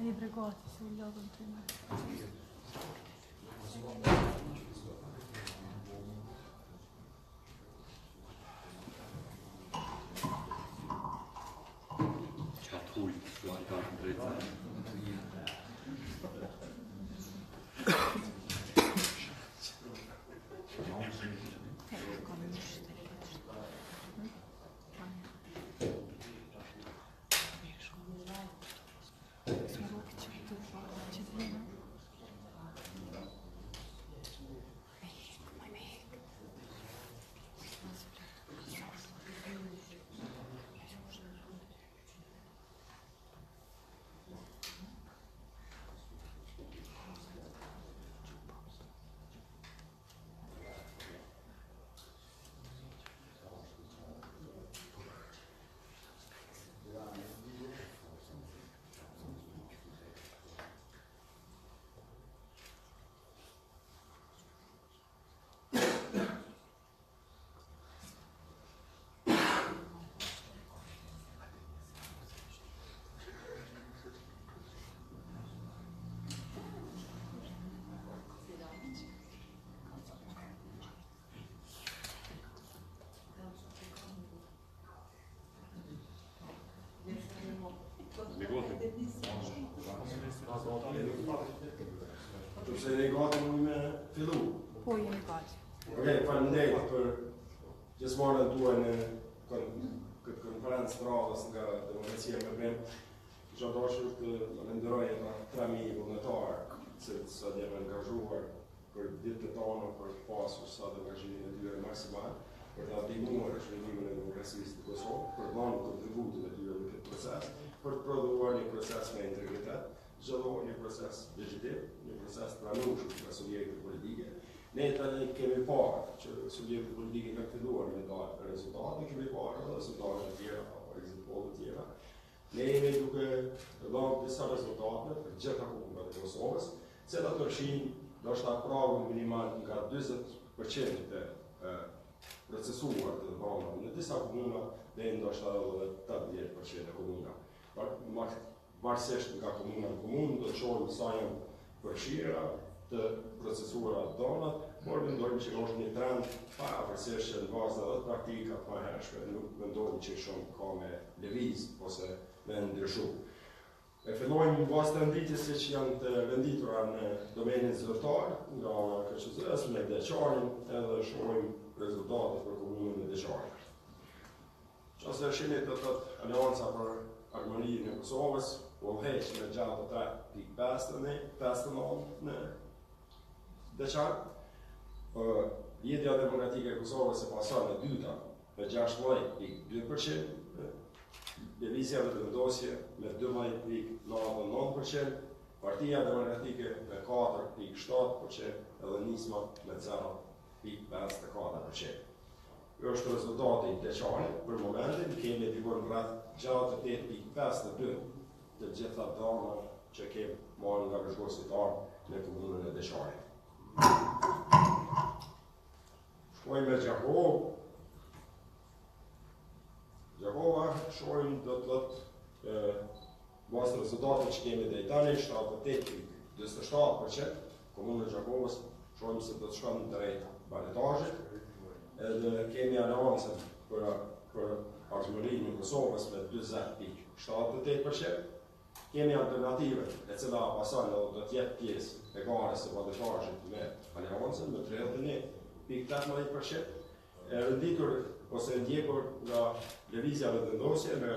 një bregati se u lodhën të në. Se ne gati më me fillu? Po, jemi gati. Okej, faleminderit për gjithmonë tuaj në këtë konferencë të radhës nga Demokracia me Brem. Kisha dashur të falenderoj ata 3.000 vullnetarë që sot janë angazhuar për ditët tona për të pasur sa angazhimin e tyre maksimal, për të ndihmuar shërimin e demokracisë të Kosovë, për të dhënë kontributin e tyre në këtë proces, për të prodhuar një proces me integritet, çdo një proces legjitim, një proces pranueshëm nga subjektet politike. Ne tani kemi parë që subjektet politike kanë filluar me dalë rezultate, kemi parë rezultate të tjera apo exit poll të tjera. Ne jemi duke dhënë disa rezultate për gjitha komunat e Kosovës, se ato përfshin ndoshta pragun minimal nga 40% të procesuar të dhënave në disa komuna dhe ndoshta edhe 80% e komuna. Varsisht nga komuna në komunë, do të shohim sa janë përfshira të procesuara dhënat, por mendojmë që është një trend pavarësisht që në bazë edhe praktika të mëhershme, nuk mendojmë që shumë ka me lëviz ose me ndryshu. E fillojmë në bazë të renditjes që janë të renditura në domenin zyrtar, nga ana KQZ-s me Deçanin, edhe shohim rezultatet për komunën e Deçanit. Qase shihni të thotë Aleanca për Harmoninë e Kosovës, u heq me gjatë 3.59 në Deçan. Lidhja Demokratike e Kosovës e pason e dyta me 16.2%, Lëvizja dhe vendosje me 12.99%, Partia Demokratike me 4.7%, edhe Nisma me 0.54%. Kjo është rezultati i Deçanit për momentin, kemi dikur rreth 68.52 të gjitha dhënat që kemi marrë nga bashkëqendrësitarë në komunën e Deçanit. Shkojmë me Gjakovë. Gjakova, shohim do të thotë bazë rezultateve që kemi deri tani 78.47%, komuna e Gjakovës shohim se do të shkon drejt baletazhit. Edhe kemi Aleancën për Harmoninë e Kosovës me 20.78%. Kemi Alternativën, e cila pason do të jetë pjesë e garës së baletazhit me Aleancën me 31.18%. E renditur ose ndjekur nga Lëvizja dhe vendosje me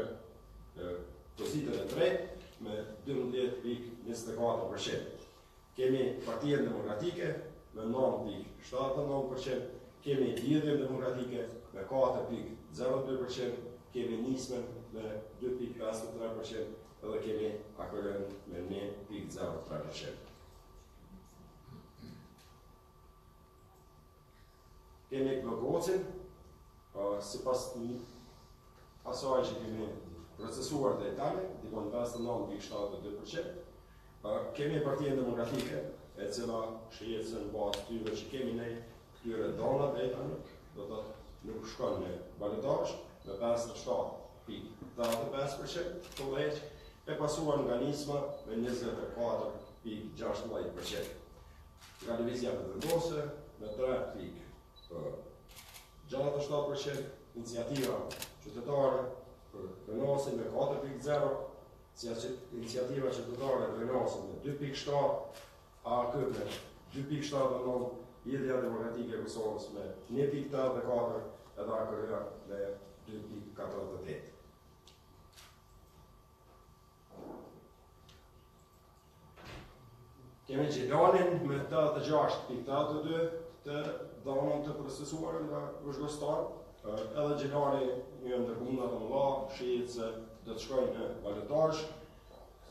pozitën e tretë me 12.24%. Kemi Partinë Demokratike me 9.79%, kemi Lidhjen Demokratike me 4.02%, kemi Nismën me 2.53%, edhe kemi AKR me 1.03%. Kemi Glogocin, sipas asaj që kemi procesuar deri tani, dikon 59.72%. Kemi Partinë Demokratike, e cila shihet se në bazë tyre që kemi ne këtyre dhënave deri tani, do të nuk shkon në baletazh me 57.85% të vëllëç, e pasuar nga nisma me 24,16%. Nga divizia të vendose me 3,67%, iniciativa qytetare për Renosin me 4,0%, iniciativa qytetare për Renosin me 2,7%, AKP me 2,79%, Lidhja Demokratike e Kosovës me 1,84% edhe AKR me 2,48%. Kemi Gjilanin me 86,82% të dhënën të procesuar nga vëzhgostar, edhe Gjilani një ndër komunat të mëdha shihet se do të shkojnë në balotazh.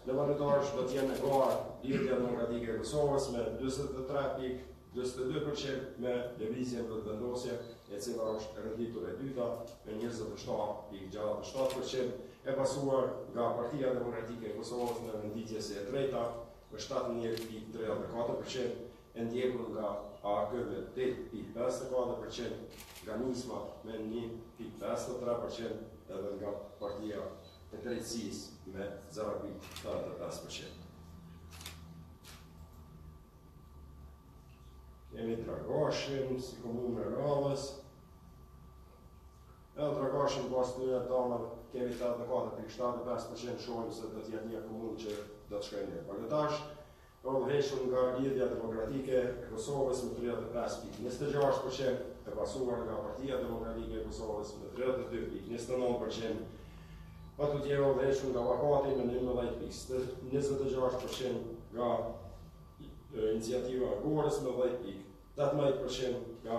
Në balotazh do të jenë në garë Lidhja Demokratike e Kosovës me 43,42% me lëvizjen për vendosje e cila është e renditur e dyta me 27,67%, e pasuar nga Partia Demokratike e Kosovës në renditjes e treta me 71,34%, e ndjekur nga AKP me 8,54%, nga Nisma me 1,53% edhe nga Partia e Drejtësisë me 0,85%. Kemi Dragashin si komunë në Rallës. Edhe Dragashin pas të një tamër kemi 84,75%, shohim se do t'jetë një komunë që do të shkojnë në balotazh. Heshur nga Lidhja Demokratike e Kosovës me 35,26%, e pasuar nga Partia Demokratike e Kosovës me 32,29%, pa të tjerë heshur nga Vakati me 19,26%, nga iniciativa Gorës me 10,18%, nga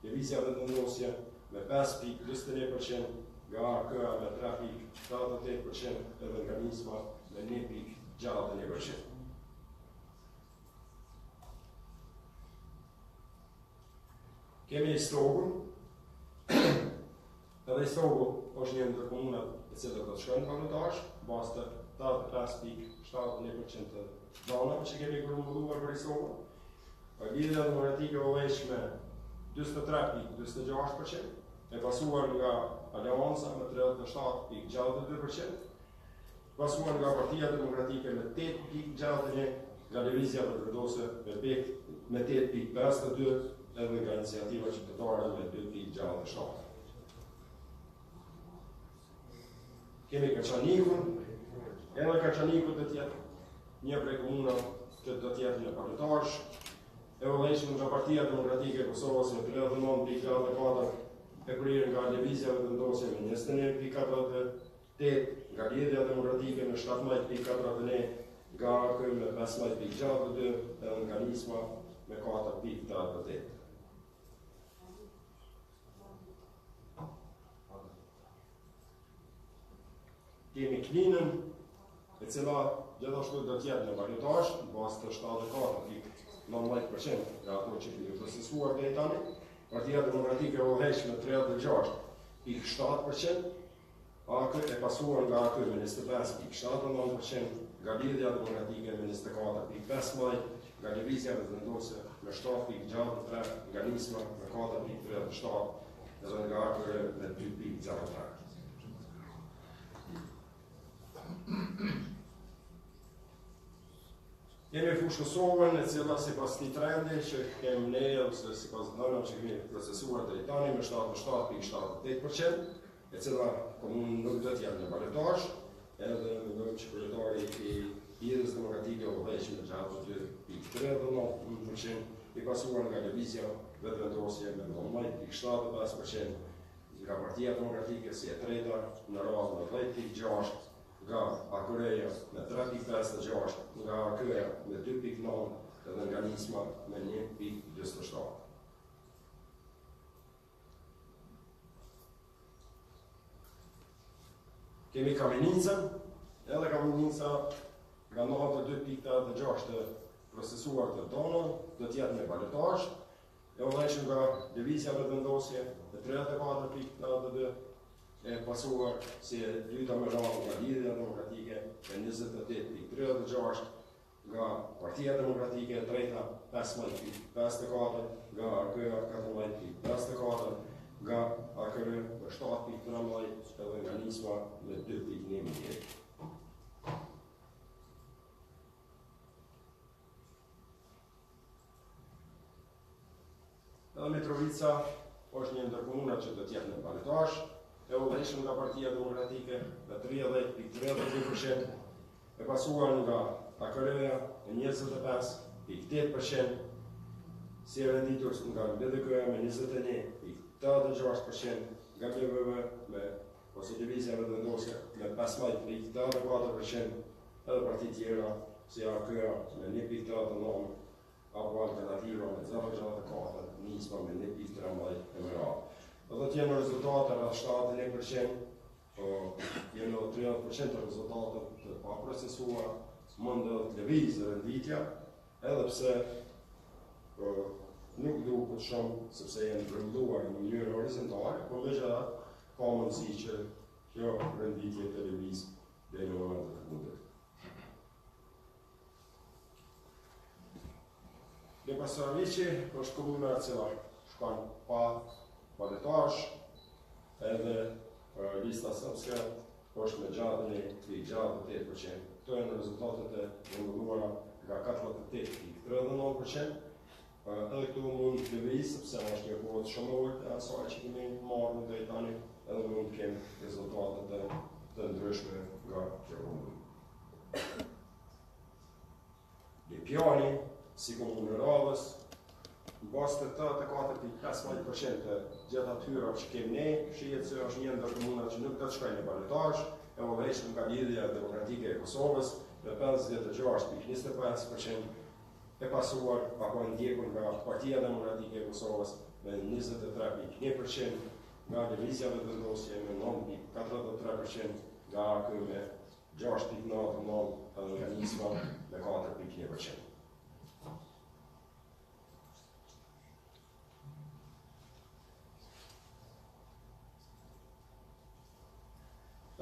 Lëvizja Vendosje me 5,21%, nga AKA me 3,78% edhe nga Nisma me 1,61%. Kemi Istogun, edhe Istogu është një ndër komunat e cilët do të shkojnë në balotazh, bazë të 85,71% të dhënave që kemi grumbulluar për Istogun. Lidhja Demokratike o vesh me 23,26%, e pasuar nga Aleanca me 37,62%, pasuar nga Partia Demokratike me 8,61%, nga Lëvizja Vendose me 8,52%, edhe nga iniciativa qytetare me 2,67%. Kemi Kaçanikun, edhe Kaçaniku do të jetë një prej komunave që do të jetë në balotazh. E vëllëheshëm nga Partia Demokratike e Kosovës me 39,44%, e kryer nga Lëvizja Vendosje me 21,48%, nga Lidhja Demokratike me 17,41%, nga AKP me 15,62%, edhe nga Nisma me 4,38%. Kemi Kninën, e cila gjithashtu do të jetë në balotazh, në bazë të 74,19% nga ato që kemi procesuar deri tani. Partia Demokratike o vesh me 36,7%, AKP e pasuar nga AKP me 25,79%, nga Lidhja Demokratike me 24,15%, nga Lëvizja Vendose me 7,63%, nga Nisma me 4,37%, edhe nga AKP me 2,03%. Kemi Fushë Kosovën, e cila sipas këtij trendi që kemi ne ose sipas dhënave që kemi procesuar deri tani me 77,78%, e cila komunë nuk do të jetë në balotazh, edhe mendojmë që kryetari i Lidhjes Demokratike o vesh me 2,3%, i pasuar nga Lëvizja Vendosje me 19,75%, nga Partia Demokratike si e treta në radhë me 10,6%, nga AKR-ja me 3,56%, nga AKR-ja me 2,9%, edhe nga Nisma me 1,27%. Kemi Kamenicën, edhe Kamenica nga nota 2,86% të procesuar të dhëna, do të jetë në balotazh, e vëllëheshëm nga Lëvizja Vendosje me 34,82%, e pasuar si e dyta me radhë nga Lidhja Demokratike me 28,36%, nga Partia Demokratike e treta 15,54%, nga AKR 14,54%, nga AKR me 7,13%, edhe nga Nisma me 2,11%. Mitrovica është një ndër komunat që do të jetë në balotazh, e udhëhequr nga Partia Demokratike me 30.32%, e pasuar nga AKR-ja me 25.8%, si e venditur nga BDK-ja me 21.86%, nga BVV ose Divizja Vendosja me 15.84%, edhe parti tjera si AKR-ja me 1.39%, apo Alternativa me 0.64%, Nisma me 1.13% e më radhë. Do të jenë rezultate rreth 71%, jenë 30% të rezultateve të paprocesuara, mund të lëvizë renditja, edhe pse nuk duket shumë sepse janë rrëmbuar në mënyrë horizontale, por megjithatë ka mundësi që kjo renditje të lëvizë deri në momentin e fundit. Lepasaviqi është komuna e cila shkon pa balotazh, edhe lista sërbske është me gjatën e 8%. Këto janë rezultatet e rrëmbuara nga 48.39%. Edhe këtu mund të lëvizë sepse është një kohë shumë e ulët e asaj që kemi marrë deri tani, edhe mund të kemi rezultate të ndryshme nga kjo komunë. Lipjani, si komunë e Radhës, në bazë të 84.15% të gjitha atyra që kemi ne, shihet se është një ndër komunat që nuk do të shkojnë në balotazh, e udhëhequr nga Lidhja Demokratike e Kosovës me 56.25%, e pasuar apo ndjekur nga Partia Demokratike e Kosovës me 23.1%, nga Divizja Vendosje me 9.43%, nga AK me 6.99%, edhe nga Nisma me 4.1%.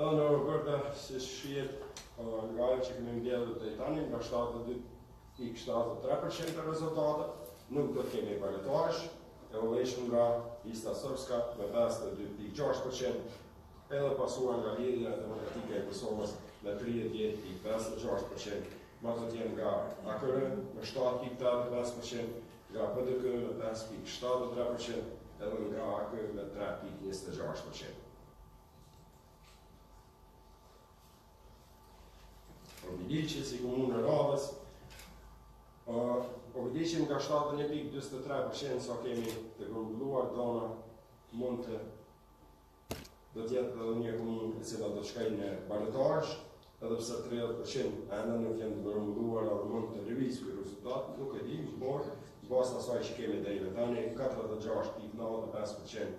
Edhe në rëbërta si shihet nga ajo që kemi mbledhur deri tani, nga 72.73% të rezultate, nuk do të kemi balotazh, e udhëhequr nga lista sërbska me 52.6%, edhe pasuar nga Lidhja Demokratike e Kosovës me 30.56%, ma të tjenë nga AKR me 7.85%, nga BDK me 5.73%, edhe nga AK me 3.26%. Ovidiqi si komunë e Radhës, Ovidiqi nga 71.43% sa kemi të grumbulluar dona, mund të do të jetë edhe një komunë e cila do të shkojë në balotazh, edhe pse 30% ende nuk janë të grumbulluar edhe mund të lëvizë ky rezultat, nuk e di, por bazë asaj që kemi deri tani 46.95%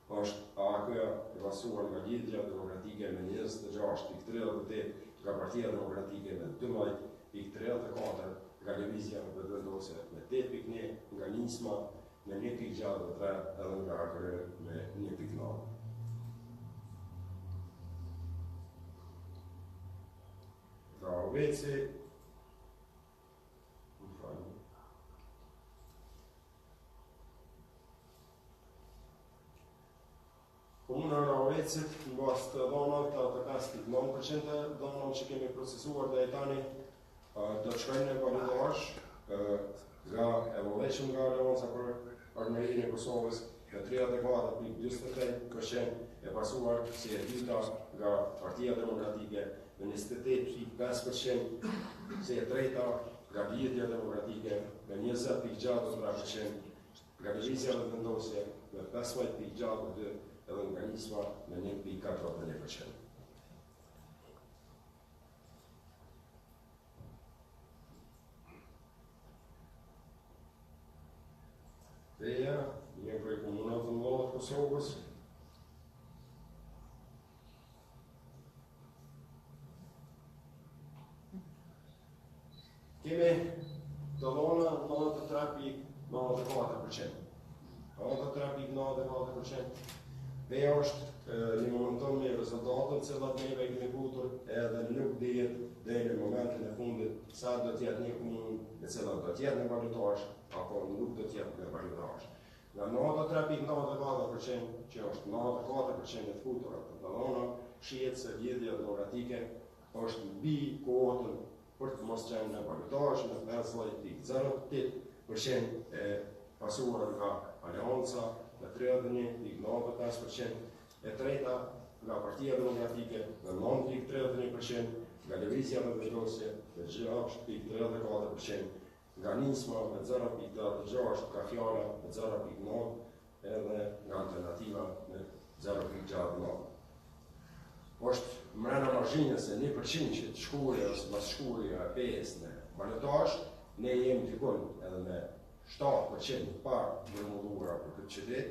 është AK-ja e pasuar nga Lidhja Demokratike me 26.38%, nga Partia Demokratike me 12.34%, nga Lëvizja Vendosje me 8.1%, nga Nisma me 1.63%, edhe nga AKR me 1.9%. Rahoveci, Komuna e Rahovecit, në bazë të dhonave të 5.9% dhonave që kemi procesuar deri tani, do të shkojnë në balotazh nga e udhëhequr nga Aleanca për Armërinë e Kosovës me 34.48%, e pasuar si e dyta nga Partia Demokratike me 28.5%, si e treta nga Lidhja Demokratike me 20.63%, nga Divizja Vendosje me 15.62%, edhe nga Nisma me 1.41%. Veja, një prej komunat të mëdha të Kosovës, kemi të dhona 93.94%. 93.94%. Veja është një momenton me rezultatën cilat neve kemi futur edhe nuk dihet deri në momentin e fundit sa do të jetë një komunë e cila do të jetë në balotazh apo nuk do të jetë në balotazh. Nga 93.94% që është 94% e të futura të dhona, shihet se Lidhja Demokratike është mbi kuotën për të mos qenë në balotazh me 15.08% e pasuar nga Aleanca me 31.95%, e treta nga Partia Demokratike me 9.31%, nga Lëvizja e Vendosje me 6.34%, nga Nisma me 0.36%, nga Fjala me 0.9%, edhe nga Alternativa me 0.69%. Është mrena margjinës e 1% që të shkurja ose mas shkurja e 5 në balotash, ne jemi të kun edhe me 7% par grumulluara për këtë qytet,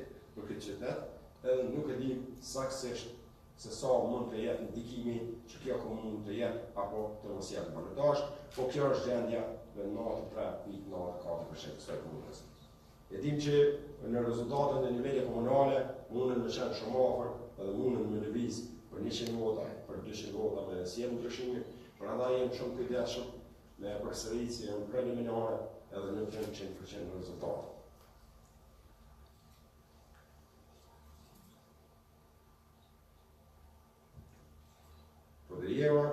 edhe nuk e di saktësisht se sa mund të jetë ndikimi që kjo komunë të jetë apo të mos jetë balotash, po kjo është gjendja me 93.94% të kësaj komunës. E dim që në rezultatën e nivellit komunale mundën me qenë shumë afër edhe mundën me lëviz për 100 vota, për 200 vota me sjellë ndryshime, prandaj jemi shumë kujdesshëm me përsëritjen preliminare edhe në 100% në rezultat. Podrijeva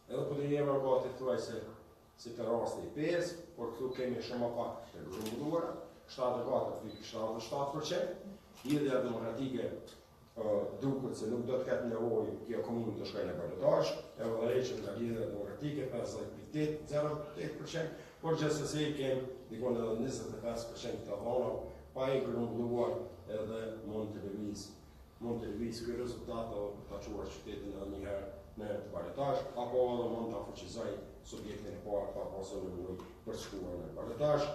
edhe Podrijeva ka të thuaj se si të rasti 5, por këtu kemi shumë pak të grumbulluara, 74.77%, Lidhja Demokratike duket se nuk do të ketë nevojë kjo komunë të shkojë në balotash, e vëllëreqet nga Lidhja Demokratike 50.08%, por gjithsesi kemi dikon edhe 25% të dhona pa i grumbulluar edhe mund të lëviz ky rezultat për ta çuar qytetin edhe një herë në balotash, apo edhe mund të fuqizoj subjektin e parë pa pasur nevojë për të shkuar në balotash.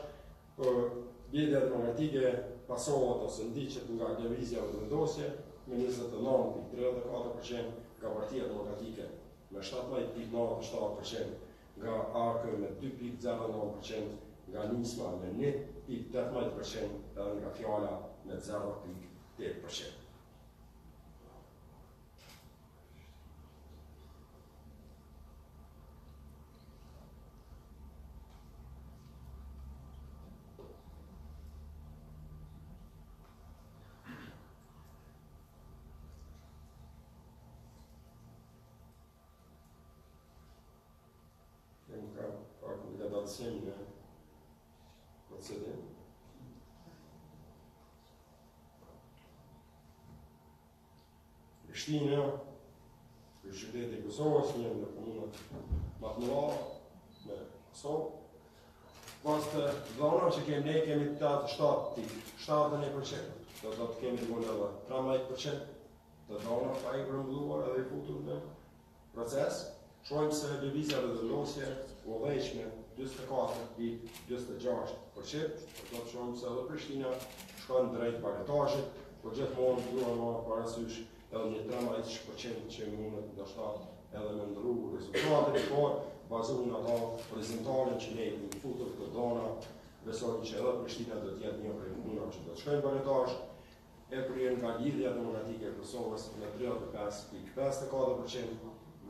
Lidhja Demokratike pasohet ose ndiqet nga Lëvizja e Vendosje me 29.34%, nga Partia Demokratike me 17.97%, nga ARK me 2.09%, nga Nisma me 1.18% edhe nga Fjala me 0.8%. Sim në procedim. Prishtina, për qyteti i Kosovës, një në komunët më të mëdha në Kosovë. Pas të dhona që kemi ne, kemi 7.71%, do të kemi edhe 13% të dhona pa i grumbulluar edhe i futur në proces. Shohim se Lëvizja e Vendosje u udhëheq me 24.26%, për do të shohim se edhe Prishtina shkon drejt balotazhit, por gjithmonë duhet më parasysh edhe një 13% që mundet ndoshta edhe me ndrru rezultatet, por bazuar në ato prezantimin që ne kemi futur të dhona, besojmë që edhe Prishtina do të jetë një prej komunave që do të shkojnë balotazh. E kryen nga Lidhja Demokratike e Kosovës me 35.54%,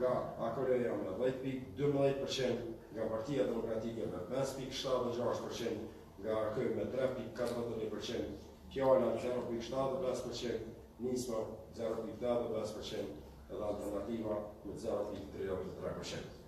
nga AKR-ja me 10.12%, nga Partia Demokratike me 5.76%, nga ARK me 3.41%, Fjala 0.75%, Nisma 0.85%, edhe Alternativa me 0.33%.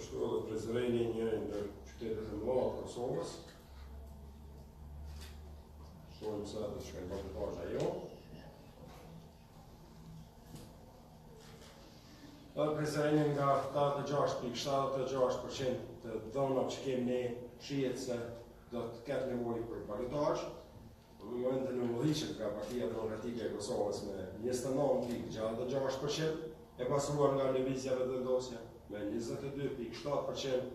Ashtu edhe Prizreni një ndër qytetet e mëdha të Kosovës. Shohim se do të shkojnë balotazh ajo. Edhe Prizreni nga 86.76% të dhonave që kemi ne shihet se do të ketë nevojë për balotazh. Në momentin e udhëhiqet nga Partia Demokratike e Kosovës me 29.66%, e pasuar nga Lëvizja e Vendosje me 22.7%,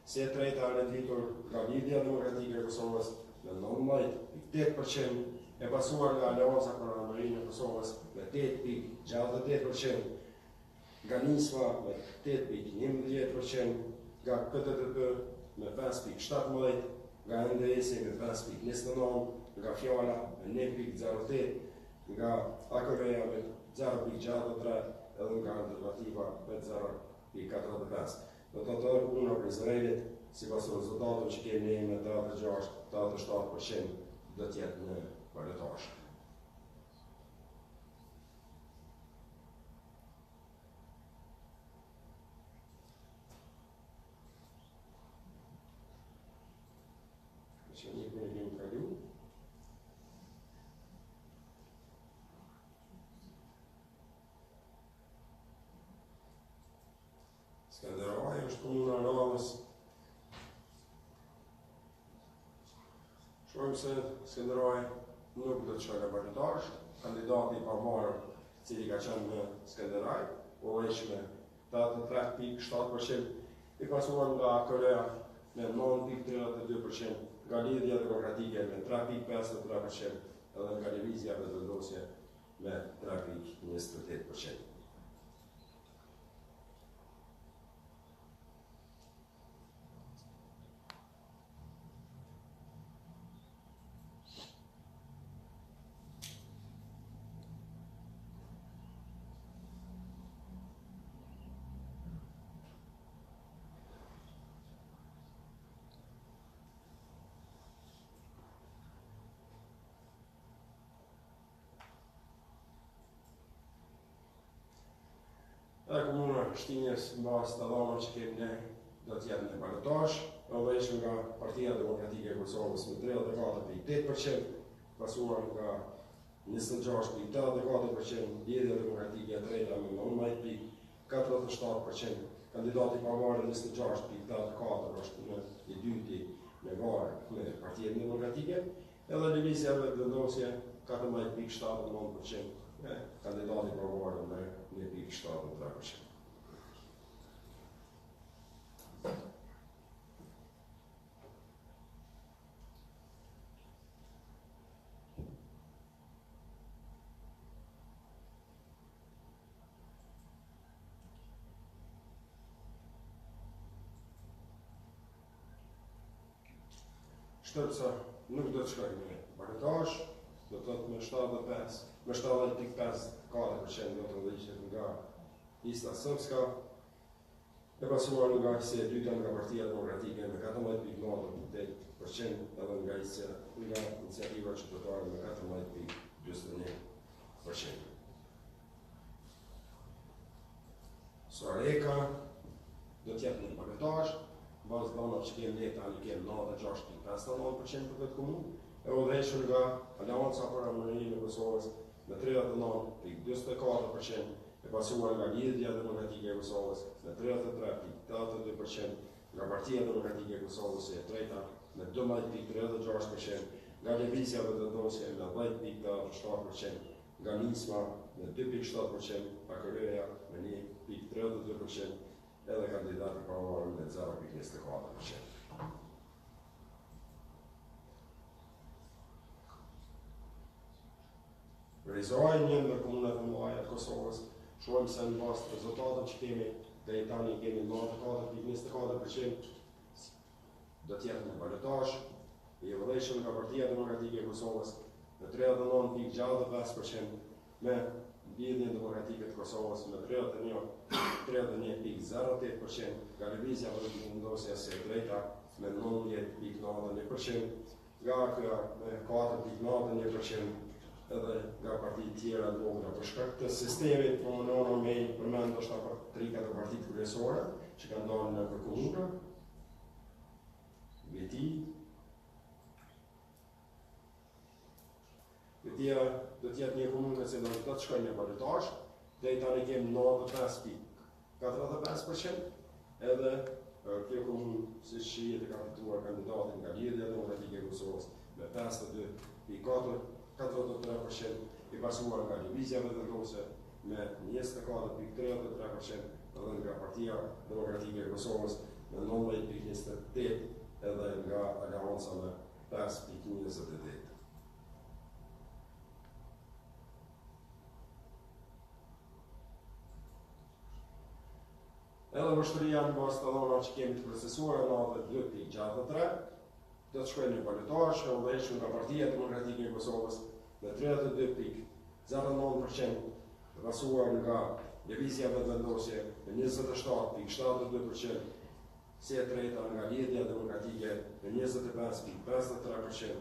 si e treta e renditur nga Lidhja Demokratike e Kosovës me 19.8%, e pasuar nga Aleanca për Anërinë e Kosovës me 8.68%, nga Nisma me 8.11%, nga KTTP me 5.17%, nga NDS me 5.29%, nga Fjala me 9.08%, nga AKV-ja me 0.63%, edhe nga Alternativa me 0.45%. Do të thotë puna për Izraelit, sipas rezultateve që kemi ne me 86-87% do të jetë në balotash. Që një kërë kemi kalu. Skanderaj është punën e radhës. Shohim se Skanderaj nuk do të shkojë në balotash. Kandidati i pamarë, i cili ka qenë në Skanderaj, u heq me 83.7%, i pasuar nga Korea me 9.32%, nga Lidhja Demokratike me 3.53%, edhe nga Lëvizja Vetëvendosje me 3.28%. Edhe komuna Shtinjes në bazë të dhomave që kemi ne do të jetë në balotash, edhe ishëm nga Partia Demokratike e Kosovës me 34.8%, pasuar nga 26.84%, Lidhja Demokratike e Treta me 19.47%, kandidati i pavarur 26.84% është në i dyti me varë me Partia Demokratike, edhe Lëvizja Vetëvendosje 14.79%. Kandidati i pavarur me 1.73%. Shtërpsa nuk do të shkojnë në balotash, do të thotë me 70.54% do të ndëgjit nga lista srpska, e pasuar nga ISE e dyta nga Partia Demokratike me 14.98%, edhe nga ISE nga Iniciativa Qytetare me 14.41%. Sareka do të jetë në balotash, bazë dhënave që kemi ne tani kemi 96.59% për këtë komunë, e udhëhequr nga Aleanca për Anërinë e Kosovës me 39.44%, e pasuar nga Lidhja Demokratike e Kosovës me 33.82%, nga Partia Demokratike e Kosovës e treta me 12.36%, nga Lëvizja Vetëvendosje me 10.87%, nga Nisma me 2.7%, AKV-ja me 1.32%, edhe kandidati i pavarur me 0.24%. Realizohen një ndër komunat e mëdha të Kosovës, shohim se në bazë të rezultateve që kemi, deri tani kemi 94.24% do të jetë në balotash, i udhëhequr nga Partia Demokratike e Kosovës me 39.65%, me Lidhjen Demokratike të Kosovës me 31.08%, nga Lëvizja Vetëvendosje së drejta me 19.91%, nga AKA me 4.91%, edhe nga partitë tjera të vogla. Për shkak të sistemit komunal me përmend ndoshta për 3-4 partitë kryesore që kanë dalë në komuna, Betia do të jetë një komunë që do të shkojë në balotash, deri tani kemi 95.45%, edhe kjo komunë siç shihet e ka fituar kandidatin nga Lidhja Demokratike e Kosovës me 52.43%, i pasuar nga Lëvizja Vetëvendosje me 24.33%, edhe nga Partia Demokratike e Kosovës me 19.28%, edhe nga Aleanca me 5.28%. Edhe vështëria në bazë të dhona që kemi të procesuara në 92.63, do të shkojnë në balotazh, e udhëhequr nga Partia Demokratike e Kosovës me 32.09%, pasuar nga Lëvizja Vetëvendosje me 27.72%, si e treta nga Lidhja Demokratike me 25.53%,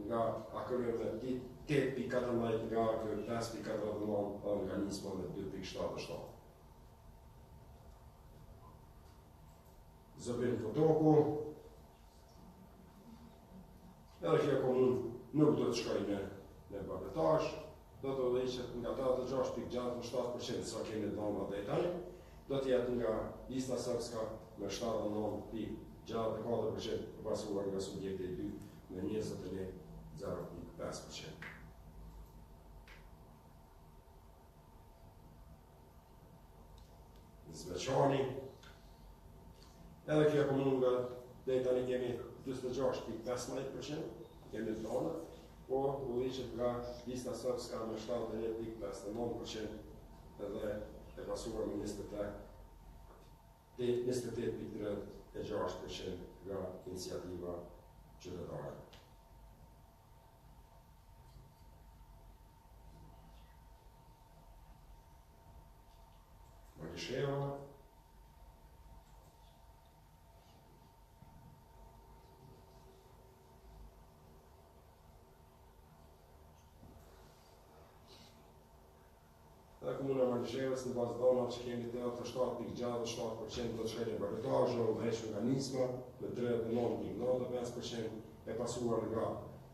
nga AKR me 8.14, nga AKR 5.49 dhe nga Nisma me 2.77. Zëbim Fotoku, edhe kjo komunë nuk do të shkojnë në balotazh, do të udhëheqet nga 86.67% sa kemi dhënë deri tani, do të jetë nga Lista Srpska me 79.64%, pasuar nga Subjekti 2 me 21.05%. Zveçani, edhe kjo komunë nga deri tani kemi 26.15%, kemi dhënë, po udhëheqet nga Lista Srpska me 71.59%, edhe e pasuar me 28.36% nga Iniciativa Qytetare. Marisheva, dhe Komuna Marishevës në bazë dhona që kemi 87.67% do të shkojnë në balotazh, udhëhequr nga Nisma me 39.95%, e pasuar nga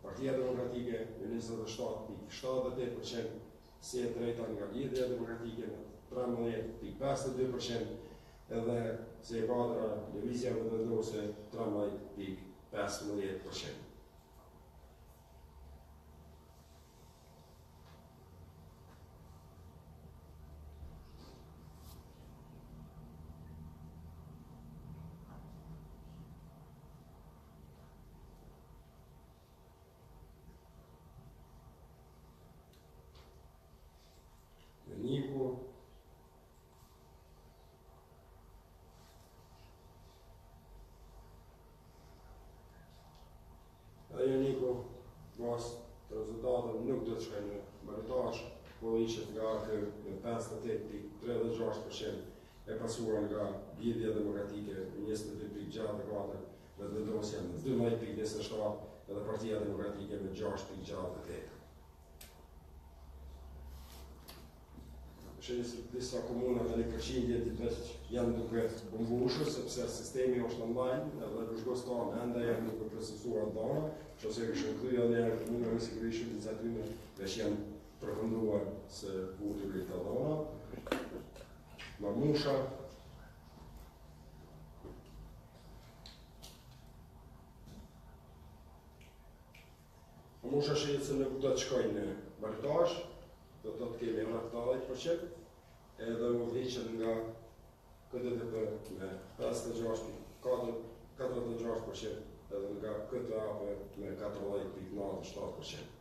Partia Demokratike me 27.78%, si e treta nga Lidhja Demokratike me 13.52%, edhe si e katëra Lëvizja Vetëvendosje 13.15%. Niku, edhe Niku, bazë të rezultateve nuk do të shkojnë në balotazh, po ishet nga AKR me 58.36%, e pasuar nga Lidhja Demokratike me 22.64%, Vetëvendosja me 12.27%, edhe Partia Demokratike me 6.68%. Se disa komuna dhe një përqindje janë duke mbushur, sepse sistemi është online, edhe përshkostarë enda janë duke procesuar dhona, që ose këshën kryja dhe janë komuna në sigurisht iniciative dhe që janë përfënduar se utili të dhona. Marmusha, Marmusha shetë se nuk do të shkojnë në balotazh, do të kemi rreth 80%, edhe udhëheqet nga KDTP me 56.46%, edhe nga KTAP me 14.97%.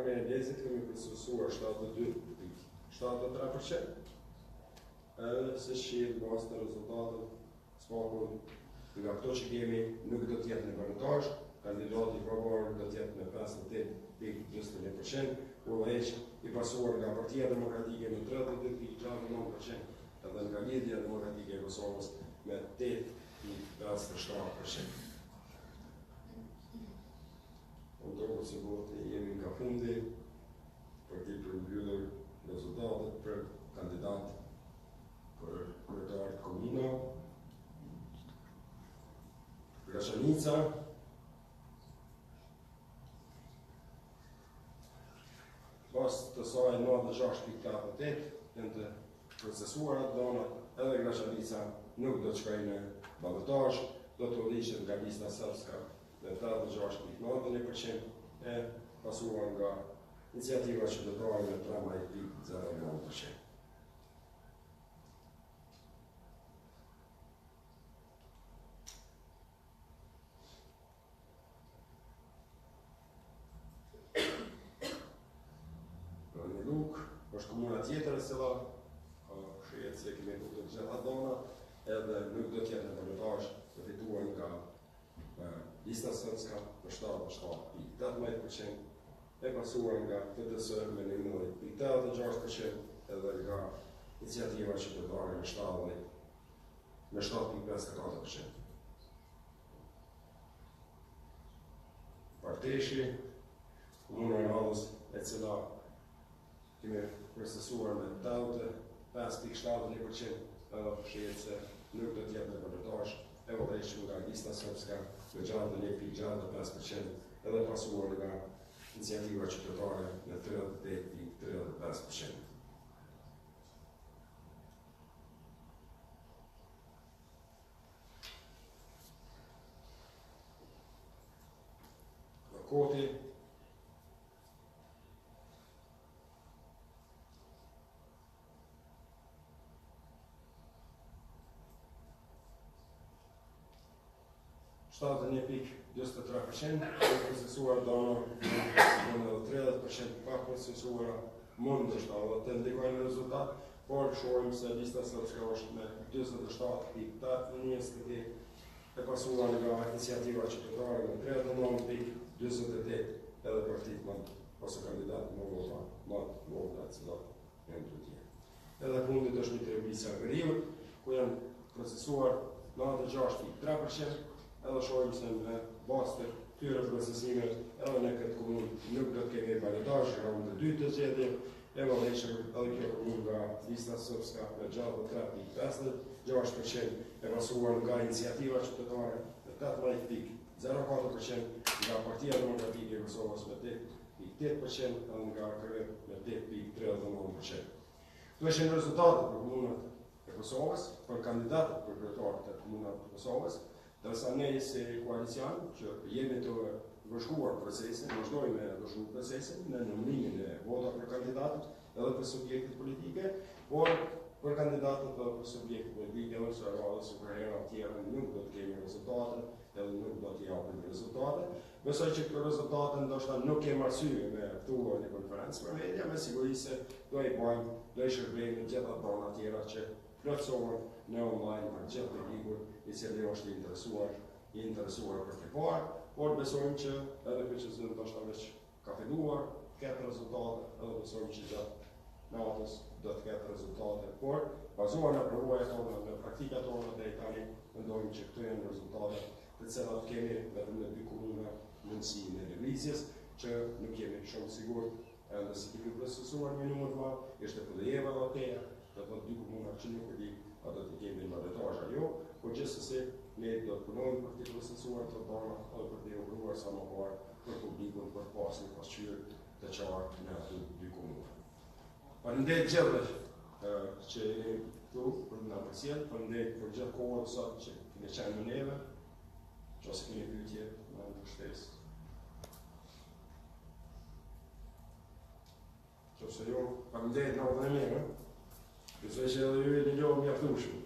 Në lezit kemi procesuar 72.73%, edhe se shqirë bazë të rezultatët, spakun nga këto që kemi nuk do t'jetë në balotazh, kandidati i pavarur do t'jetë me 58.21%, udhëheq i pasuar nga Partia Demokratike me 32.69%, edhe nga Lidhja Demokratike e Kosovës me 8.57%. Në tokë se voti jemi nga fundi për të përmbyllur rezultatet për kandidat për kryetar të komuna. Graçanica, pas të saj 96.48 janë të procesuara dhonat, edhe Graçanica nuk do të shkojnë në balotazh, do të udhëhiqet nga Lista Srpska me 86.91%, e pasuar nga iniciativa qytetare me 13.09%. Në Luk, është komuna tjetër e cila shihet se kemi të gjitha dhona, edhe nuk do t'jetë në përmetazh të fituar nga lista srpska për 77.18%, e pasuar nga TTS me 11.86% edhe nga iniciativa qytetare me 7.54%. Parteshi, komuna e Radhës, e cila kemi procesuar me 5.71%, edhe shihet se nuk do t'jetë në përmetazh, e vëllëqëm nga lista srpska me 61.65%, edhe pasuar nga iniciativa qytetare me 38.35%. Në Koti, në 23%, procesuar dona në 30% pa procesuara mund është edhe të ndikojnë në rezultat, por shohim se lista srpska është me 27.8%, e pasuar nga iniciativa qytetare me 39.48%, edhe partit ose kandidat më vota, më vota cilat janë të tjerë. Edhe fundit është një televizion Sargëriut, ku janë procesuar 96.3%, edhe shohim se në bazë të këtyre procesimet edhe në këtë komunë nuk do të kemi balotazh, raundin e dytë të zgjedhjeve, e vëllëqëm edhe kjo komunë nga lista srpska me 63.56%, e pasuar nga iniciativa qytetare me 18.04%, nga Partia Demokratike e Kosovës me 8.8% edhe nga KRE me 8.39%. Këto ishin rezultatet për komunat e Kosovës, për kandidatët për kryetarët e komunave të Kosovës. Dërsa ne si koalicion që jemi të vëshkuar procesin, vazhdojmë me vëshku procesin në numërimin e vota për kandidatët edhe për subjektet politike, por për kandidatët dhe për subjektet politike edhe së radhës së për hera tjera nuk do të kemi rezultate edhe nuk do të japim rezultate. Besoj që këto rezultate ndoshta nuk kemi arsye me ftuar një konferencë për media, me siguri se do i bëjmë, do i shërbejmë në gjitha dhona tjera që plotësohen në online për gjithë publikun i cili është i interesuar për të parë, por besojmë që edhe për që zënë ndoshta veç ka filluar, ketë rezultate, edhe besojmë që gjatë natës do të ketë rezultate, por bazuar në provojat tona, në praktikat tona deri tani, mendojmë që këto janë rezultate të cilat kemi vetëm në 2 komuna mundësi në lëvizjes, që nuk jemi shumë sigurt, edhe si kemi procesuar një numër të madh, ishte PD-jeva dhe AT-ja, do të 2 komuna që nuk e di a do të kemi në balotazh ajo, por gjithsesi ne do të punojmë për të procesuar të dhona edhe për të ofruar sa më parë për publikun për pas një pasqyrë të qartë në ato 2 komuna. Faleminderit gjithëve që jeni këtu për na përcjell, faleminderit për gjithë kohën sot që keni qenë me neve, nëse keni pyetje, na mbështesni. Nëse jo, faleminderit në ordën e mirë. Besoj që edhe ju e një mjaftueshëm.